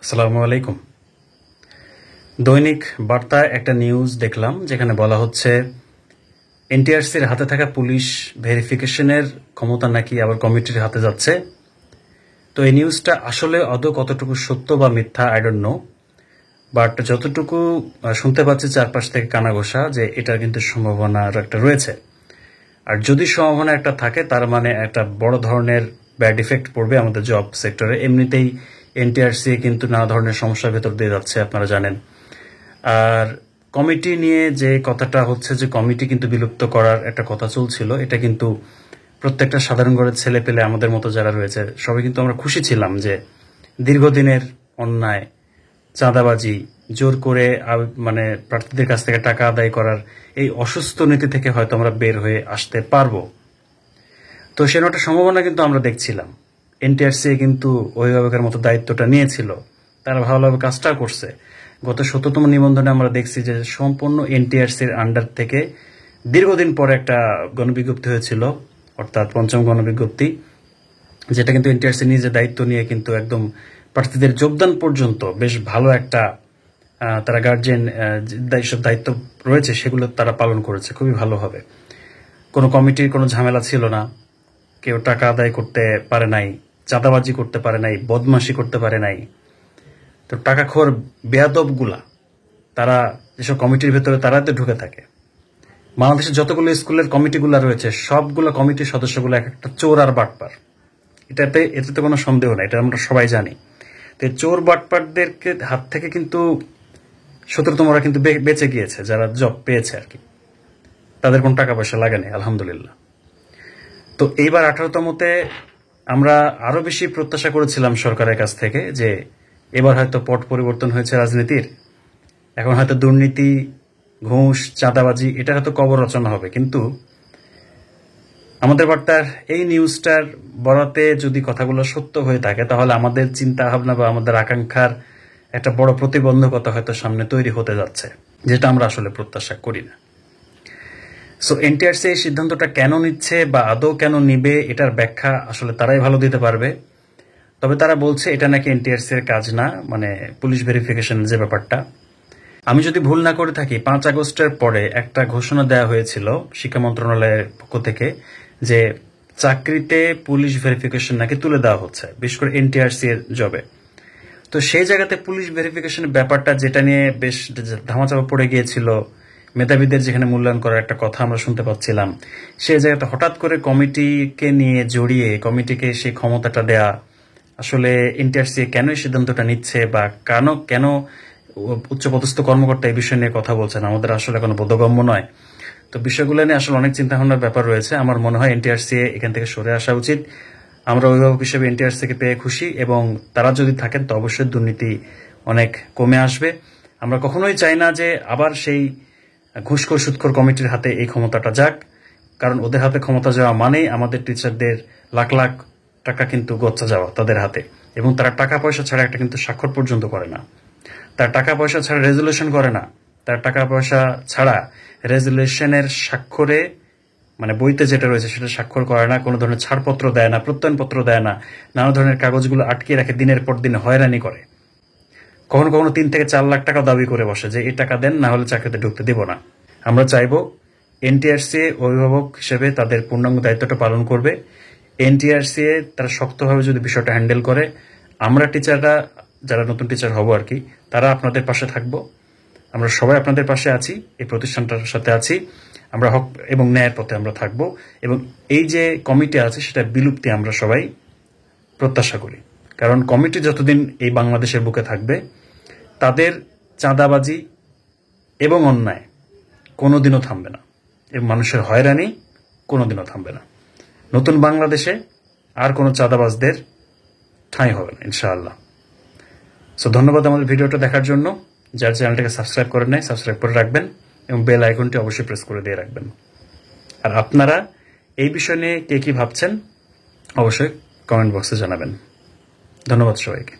আসসালামু আলাইকুম। দৈনিক বার্তায় একটা নিউজ দেখলাম যেখানে বলা হচ্ছে এনটিআরসির হাতে থাকা পুলিশ ভেরিফিকেশনের ক্ষমতা নাকি আবার কমিটির হাতে যাচ্ছে। তো এই নিউজটা আসলে আদৌ কতটুকু সত্য বা মিথ্যা আই ডোন্ট নো, বাট যতটুকু শুনতে পাচ্ছি চারপাশ থেকে কানাঘোষা যে এটার কিন্তু সম্ভাবনার একটা রয়েছে। আর যদি সম্ভাবনা একটা থাকে তার মানে একটা বড় ধরনের ব্যাড ইফেক্ট পড়বে আমাদের জব সেক্টরে। এমনিতেই এনটিআরসি কিন্তু নানা ধরনের সমস্যার ভেতর দিয়ে যাচ্ছে, আপনারা জানেন। আর কমিটি নিয়ে যে কথাটা হচ্ছে যে কমিটি কিন্তু বিলুপ্ত করার একটা কথা চলছিল, এটা কিন্তু প্রত্যেকটা সাধারণ ঘরের ছেলে পেলে আমাদের মতো যারা রয়েছে সবাই কিন্তু আমরা খুশি ছিলাম যে দীর্ঘদিনের অন্যায়, চাঁদাবাজি, জোর করে মানে প্রার্থীদের কাছ থেকে টাকা আদায় করার এই অসুস্থ নীতি থেকে হয়তো আমরা বের হয়ে আসতে পারবো। তো সেরকম একটা সম্ভাবনা কিন্তু আমরা দেখছিলাম। এনটিআরসি কিন্তু অভিভাবকের মতো দায়িত্বটা নিয়েছিল, তারা ভালোভাবে কাজটা করছে। গত ১৭তম নিবন্ধনে আমরা দেখছি যে সম্পূর্ণ এনটিআরসির আন্ডার থেকে দীর্ঘদিন পরে একটা গণবিজ্ঞপ্তি হয়েছিল, অর্থাৎ পঞ্চম গণবিজ্ঞপ্তি, যেটা কিন্তু এনটিআরসি নিজে দায়িত্ব নিয়ে কিন্তু একদম প্রার্থীদের যোগদান পর্যন্ত বেশ ভালো একটা তারা গার্জিয়ান যেসব দায়িত্ব রয়েছে সেগুলো তারা পালন করেছে খুবই ভালোভাবে। কোনো কমিটির কোনো ঝামেলা ছিল না, কেউ টাকা আদায় করতে পারে নাই, চাঁদাবাজি করতে পারে নাই, বদমাশি করতে পারে নাই। তো টাকাখোর বেয়াদবগুলা তারা যেসব কমিটির ভেতরে তারাতে ঢুকে থাকে। বাংলাদেশের যতগুলো স্কুলের কমিটিগুলো রয়েছে সবগুলো কমিটির সদস্যগুলো এক একটা চোর আর বাটপার, এটাতে কোনো সন্দেহ নাই, এটা আমরা সবাই জানি। তো চোর বাটপারদেরকে হাত থেকে কিন্তু ১৭তমরা কিন্তু বেঁচে গিয়েছে, যারা জব পেয়েছে আর কি, তাদের কোনো টাকা পয়সা লাগে নাই আলহামদুলিল্লাহ। তো এইবার ১৮তমতে আমরা আরো বেশি প্রত্যাশা করেছিলাম সরকারের কাছ থেকে যে এবার হয়তো পট পরিবর্তন হয়েছে রাজনীতির, এখন হয়তো দুর্নীতি, ঘুষ, চাঁদাবাজি এটা হয়তো কবর রচনা হবে। কিন্তু আমাদের বার্তার এই নিউজটার বরাতে যদি কথাগুলো সত্য হয়ে থাকে তাহলে আমাদের চিন্তা ভাবনা বা আমাদের আকাঙ্ক্ষার একটা বড় প্রতিবন্ধকতা হয়তো সামনে তৈরি হতে যাচ্ছে, যেটা আমরা আসলে প্রত্যাশা করি না। সো এনটিআরসি এই সিদ্ধান্তটা কেন নিচ্ছে বা আদৌ কেন নিবে এটার ব্যাখ্যা আসলে তারাই ভালো দিতে পারবে। তবে তারা বলছে এটা নাকি এনটিআরসি এর কাজ না, মানে পুলিশ ভেরিফিকেশনের যে ব্যাপারটা। আমি যদি ভুল না করে থাকি ৫ আগস্টের পরে একটা ঘোষণা দেওয়া হয়েছিল শিক্ষা মন্ত্রণালয়ের পক্ষ থেকে যে চাকরিতে পুলিশ ভেরিফিকেশন নাকি তুলে দেওয়া হচ্ছে, বিশেষ করে এনটিআরসি এর জবে। তো সেই জায়গাতে পুলিশ ভেরিফিকেশনের ব্যাপারটা যেটা নিয়ে বেশ ধামাচাপা পড়ে গিয়েছিল, মেধাবীদের যেখানে মূল্যায়ন করার একটা কথা আমরা শুনতে পাচ্ছিলাম, সেই জায়গাটা হঠাৎ করে কমিটিকে নিয়ে জড়িয়ে কমিটিকে সেই ক্ষমতাটা দেয়া, আসলে এনটিআরসি কেন এই সিদ্ধান্তটা নিচ্ছে বা কেন উচ্চপদস্থ কর্মকর্তা এই বিষয় নিয়ে কথা বলছেন আমাদের আসলে কোনো বোধগম্য নয়। তো বিষয়গুলো নিয়ে আসলে অনেক চিন্তা ভাবনার ব্যাপার রয়েছে। আমার মনে হয় এনটিআরসি এখান থেকে সরে আসা উচিত। আমরা অভিভাবক হিসেবে এনটিআরসিকে পেয়ে খুশি, এবং তারা যদি থাকেন তো অবশ্যই দুর্নীতি অনেক কমে আসবে। আমরা কখনোই চাই না যে আবার সেই ঘুষখোর সুদখোর কমিটির হাতে এই ক্ষমতাটা যাক, কারণ ওদের হাতে ক্ষমতা যাওয়া মানেই আমাদের টিচারদের লাখ লাখ টাকা কিন্তু গচ্ছা যাওয়া তাদের হাতে, এবং তারা টাকা পয়সা ছাড়া একটা কিন্তু স্বাক্ষর পর্যন্ত করে না, তার টাকা পয়সা ছাড়া রেজুলেশন করে না, তার টাকা পয়সা ছাড়া রেজুলেশনের স্বাক্ষরে মানে বইতে যেটা রয়েছে সেটা স্বাক্ষর করে না, কোনো ধরনের ছাড়পত্র দেয় না, প্রত্যয়নপত্র দেয় না, নানা ধরনের কাগজগুলো আটকে রাখে, দিনের পর দিন হয়রানি করে। কখনো কখনো ৩ থেকে ৪ লাখ টাকা দাবি করে বসে যে এই টাকা দেন, না হলে চাকরিতে ঢুকতে দেব না। আমরা চাইবো এনটিআরসি অভিভাবক হিসেবে তাদের পূর্ণাঙ্গ দায়িত্বটা পালন করবে। এনটিআরসি তারা শক্তভাবে যদি বিষয়টা হ্যান্ডেল করে, আমরা টিচাররা যারা নতুন টিচার হব আর কি, তারা আপনাদের পাশে থাকবো। আমরা সবাই আপনাদের পাশে আছি, এই প্রতিষ্ঠানটার সাথে আছি। আমরা হক এবং ন্যায়ের পথে আমরা থাকব, এবং এই যে কমিটি আছে সেটা বিলুপ্তি আমরা সবাই প্রত্যাশা করি। কারণ কমিটি যতদিন এই বাংলাদেশের বুকে থাকবে তাদের চাঁদাবাজি এবং অন্যায় কোনোদিনও থামবে না, এবং মানুষের হয়রানি কোনোদিনও থামবে না। নতুন বাংলাদেশে আর কোনো চাঁদাবাজদের ঠাঁই হবে না ইনশাআল্লাহ। সো ধন্যবাদ আমাদের ভিডিওটা দেখার জন্য। যার চ্যানেলটাকে সাবস্ক্রাইব করে নেয় সাবস্ক্রাইব করে রাখবেন, এবং বেল আইকনটি অবশ্যই প্রেস করে দিয়ে রাখবেন। আর আপনারা এই বিষয় নিয়ে কে কি ভাবছেন অবশ্যই কমেন্ট বক্সে জানাবেন। ধন্যবাদ সবাইকে।